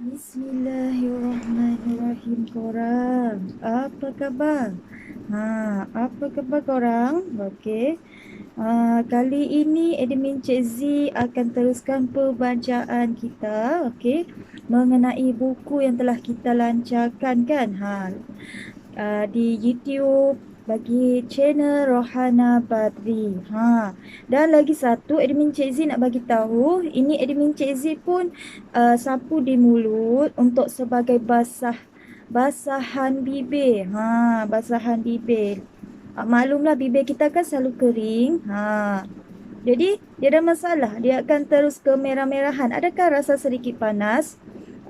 Bismillahirrahmanirrahim korang. Apa khabar? Apa khabar korang? Okey. Kali ini admin Cik Z akan teruskan pembacaan kita, okey, mengenai buku yang telah kita lancarkan kan. Di YouTube bagi channel Rohana Badri. Dan lagi satu admin Cik Z nak bagi tahu, ini admin Cik Z pun sapu di mulut untuk sebagai basahan bibir. Basahan bibir. Maklumlah bibir kita kan selalu kering. Jadi dia ada masalah, dia akan terus kemerah-merahan. Adakah rasa sedikit panas?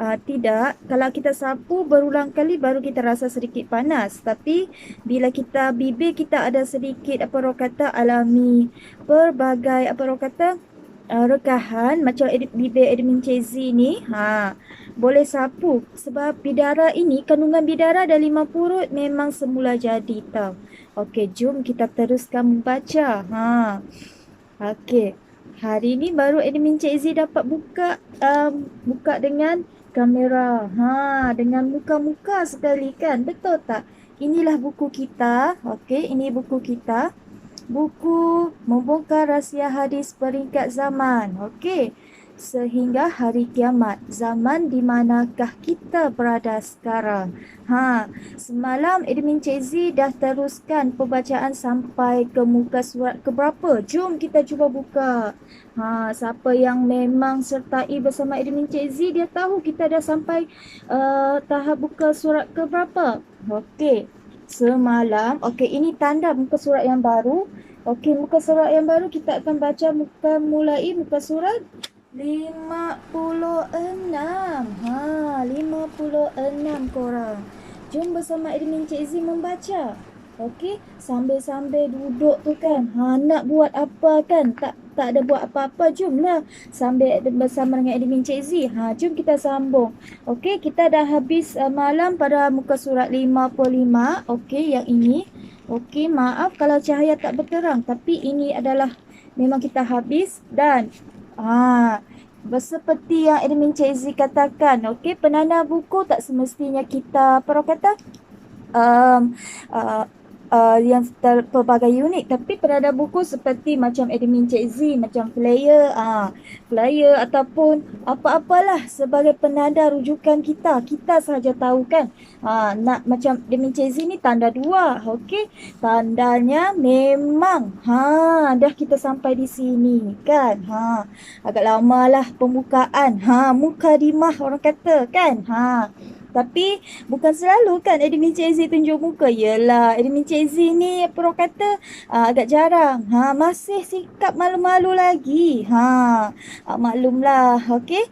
Tidak. Kalau kita sapu berulang kali baru kita rasa sedikit panas. Tapi bila bibir kita ada sedikit apa orang kata alami berbagai apa orang kata rekahan macam bibir admin Cezi ni, boleh sapu sebab bidara ini, kandungan bidara dan lima purut memang semula jadi tau. Okey, jom kita teruskan membaca. Okey. Hari ni baru admin Cik Z dapat buka dengan kamera. Dengan muka-muka sekali kan. Betul tak? Inilah buku kita. Okey, ini buku kita. Buku Membongkar Rahsia Hadis Peringkat Zaman. Okey. Sehingga hari kiamat. Zaman di manakah kita berada sekarang? Semalam admin Cik Z dah teruskan pembacaan sampai ke muka surat keberapa? Jom kita cuba buka. Siapa yang memang sertai bersama admin Cik Z, dia tahu kita dah sampai tahap buka surat keberapa. Okey. Semalam, okey, ini tanda muka surat yang baru. Okey, muka surat yang baru kita akan baca mulai muka surat 56. 56 korang. Jom bersama admin Cik Z membaca. Okey, sambil-sambil duduk tu kan. Nak buat apa kan? Tak ada buat apa-apa, jomlah sambil bersama dengan admin Cik Z. Jom kita sambung. Okey, kita dah habis malam pada muka surat 55. Okey, yang ini. Okey, maaf kalau cahaya tak berterang, tapi ini adalah memang kita habis dan seperti yang admin Cik Z katakan, okey, penanda buku tak semestinya kita um, uh, yang pelbagai unit, tapi penanda buku seperti macam admin Cik Z, macam flyer ataupun apa-apalah sebagai penanda rujukan kita sahaja tahu kan. Nak macam admin Cik Z ni tanda 2, okey, tandanya memang dah kita sampai di sini kan. Agak lamalah pembukaan, mukadimah orang kata kan. Tapi bukan selalu kan admin Cik Z tunjuk muka. Yelah, admin Cik Z ni orang kata agak jarang. Masih sikap malu-malu lagi. Maklumlah, okey.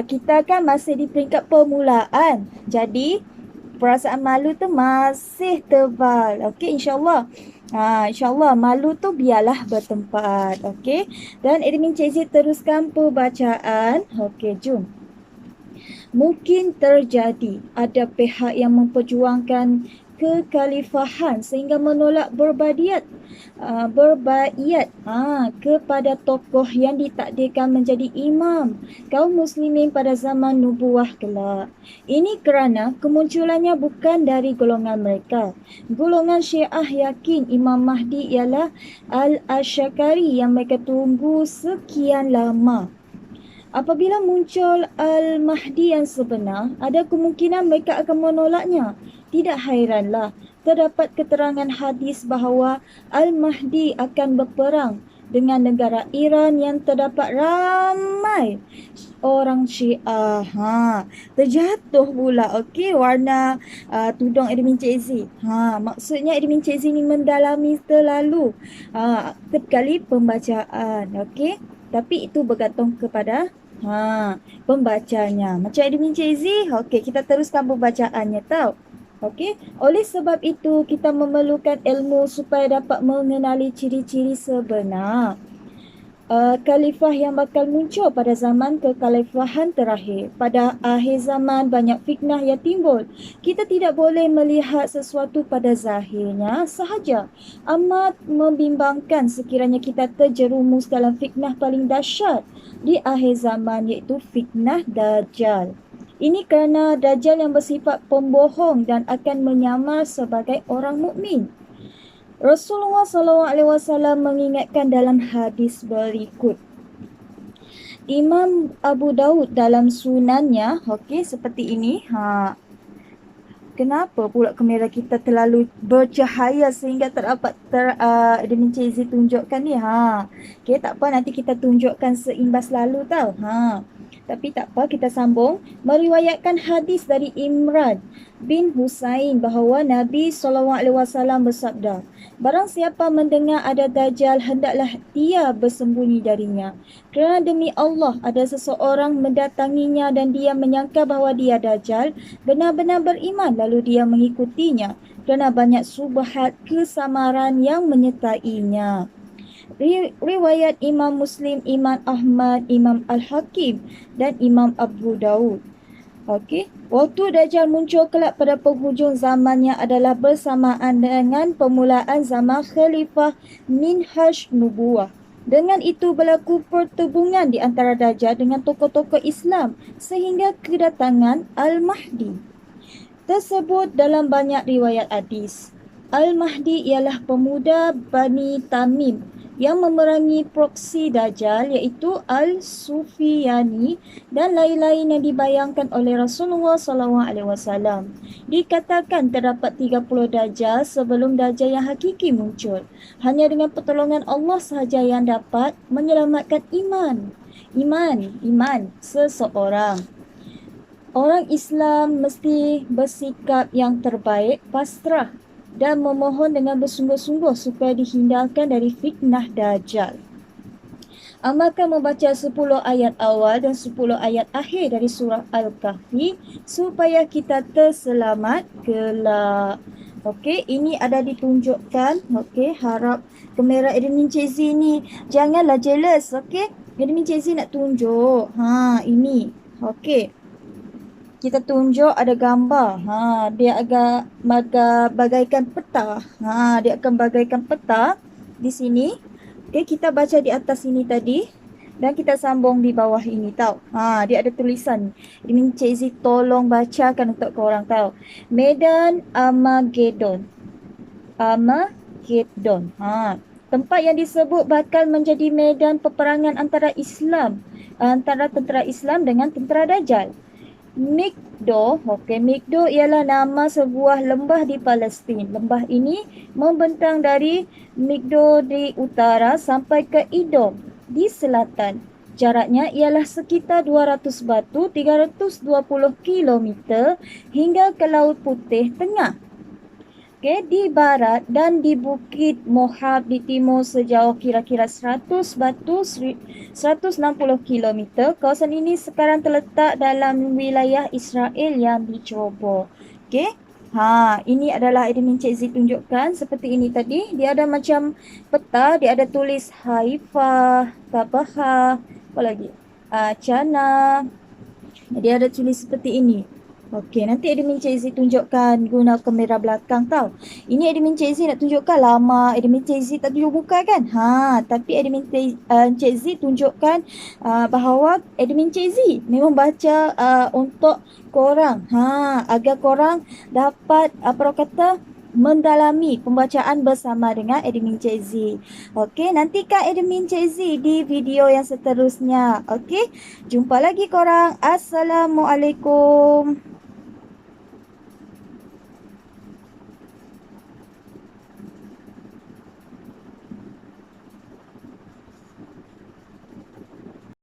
Kita kan masih di peringkat permulaan. Jadi perasaan malu tu masih tebal. Okey, insya-Allah. InsyaAllah malu tu biarlah bertempat. Okey. Dan admin Cik Z teruskan pembacaan. Okey, jom. Mungkin terjadi ada pihak yang memperjuangkan kekhalifahan sehingga menolak berbaiat kepada tokoh yang ditakdirkan menjadi imam kaum muslimin pada zaman nubuwah kelak. Ini kerana kemunculannya bukan dari golongan mereka. Golongan Syiah yakin Imam Mahdi ialah Al-Asy'ari yang mereka tunggu sekian lama. Apabila muncul Al-Mahdi yang sebenar, ada kemungkinan mereka akan menolaknya. Tidak hairanlah, terdapat keterangan hadis bahawa Al-Mahdi akan berperang dengan negara Iran yang terdapat ramai orang Syiah. Terjatuh pula, okey, warna tudung admin Cik Z. Maksudnya admin Cik Z ni mendalami terlalu sekali pembacaan, okey. Tapi itu bergantung kepada pembacanya. Macam admin Cik Z, okey, kita teruskan pembacaannya tau. Okey, oleh sebab itu kita memerlukan ilmu supaya dapat mengenali ciri-ciri sebenar khalifah yang bakal muncul pada zaman kekhalifahan terakhir. Pada akhir zaman banyak fitnah yang timbul. Kita tidak boleh melihat sesuatu pada zahirnya sahaja. Amat membimbangkan sekiranya kita terjerumus dalam fitnah paling dahsyat di akhir zaman, iaitu fitnah Dajjal. Ini kerana Dajjal yang bersifat pembohong dan akan menyamar sebagai orang mukmin. Rasulullah SAW mengingatkan dalam hadis berikut. Imam Abu Daud dalam sunannya, okey, seperti ini. Kenapa pula kamera kita terlalu bercahaya sehingga tak dapat Admin Cizi tunjukkan ni? Okay, tak apa, nanti kita tunjukkan seimbas lalu tau. Tapi tak apa, kita sambung. Meriwayatkan hadis dari Imran bin Husain bahawa Nabi SAW bersabda, barang siapa mendengar ada Dajjal, hendaklah dia bersembunyi darinya. Kerana demi Allah ada seseorang mendatanginya dan dia menyangka bahawa dia Dajjal, benar-benar beriman lalu dia mengikutinya kerana banyak subhat kesamaran yang menyertainya. Riwayat Imam Muslim, Imam Ahmad, Imam Al-Hakim dan Imam Abu Daud. Okey, waktu Dajjal muncul kelak pada penghujung zamannya adalah bersamaan dengan permulaan zaman Khalifah Minhaj Nubuwah. Dengan itu berlaku pertubungan di antara Dajjal dengan tokoh-tokoh Islam sehingga kedatangan Al-Mahdi. Tersebut dalam banyak riwayat hadis. Al-Mahdi ialah pemuda Bani Tamim yang memerangi proksi Dajjal iaitu Al-Sufyani dan lain-lain yang dibayangkan oleh Rasulullah SAW. Dikatakan terdapat 30 Dajjal sebelum Dajjal yang hakiki muncul. Hanya dengan pertolongan Allah sahaja yang dapat menyelamatkan iman seseorang. Orang Islam mesti bersikap yang terbaik, pasrah dan memohon dengan bersungguh-sungguh supaya dihindarkan dari fitnah Dajjal. Amalkan membaca 10 ayat awal dan 10 ayat akhir dari surah Al-Kahfi supaya kita terselamat kelak. Okey, ini ada ditunjukkan. Okey, harap kamera Admin Cizi ni janganlah jealous. Okey, Admin Cizi nak tunjuk. Ini. Okey. Kita tunjuk ada gambar. Dia agak bagaikan peta. Dia akan bagaikan peta di sini. Okey, kita baca di atas sini tadi dan kita sambung di bawah ini tau. Dia ada tulisan. Ini Cizi tolong bacakan untuk korang tahu. Medan Armageddon. Tempat yang disebut bakal menjadi medan peperangan antara tentera Islam dengan tentera Dajjal. Migdo ialah nama sebuah lembah di Palestin. Lembah ini membentang dari Migdo di utara sampai ke Idom di selatan. Jaraknya ialah sekitar 200 batu, 320 km hingga ke Laut Putih Tengah. Di barat dan di Bukit Mohab di timur sejauh kira-kira 100 batu 160 km. Kawasan ini sekarang terletak dalam wilayah Israel yang dicobor. Ini adalah Admin Cizi tunjukkan seperti ini tadi. Dia ada macam peta, dia ada tulis Haifa, Tabahah, apa lagi? Cana. Dia ada tulis seperti ini. Okey, nanti Admin Cizi tunjukkan guna kamera belakang tau. Ini Admin Cizi nak tunjukkan lama. Admin Cizi tak tunjuk muka kan? Tapi Admin Cizi tunjukkan bahawa Admin Cizi memang baca untuk korang. Agar korang dapat mendalami pembacaan bersama dengan Admin Cizi. Okey, nantikan Admin Cizi di video yang seterusnya. Okey, jumpa lagi korang. Assalamualaikum.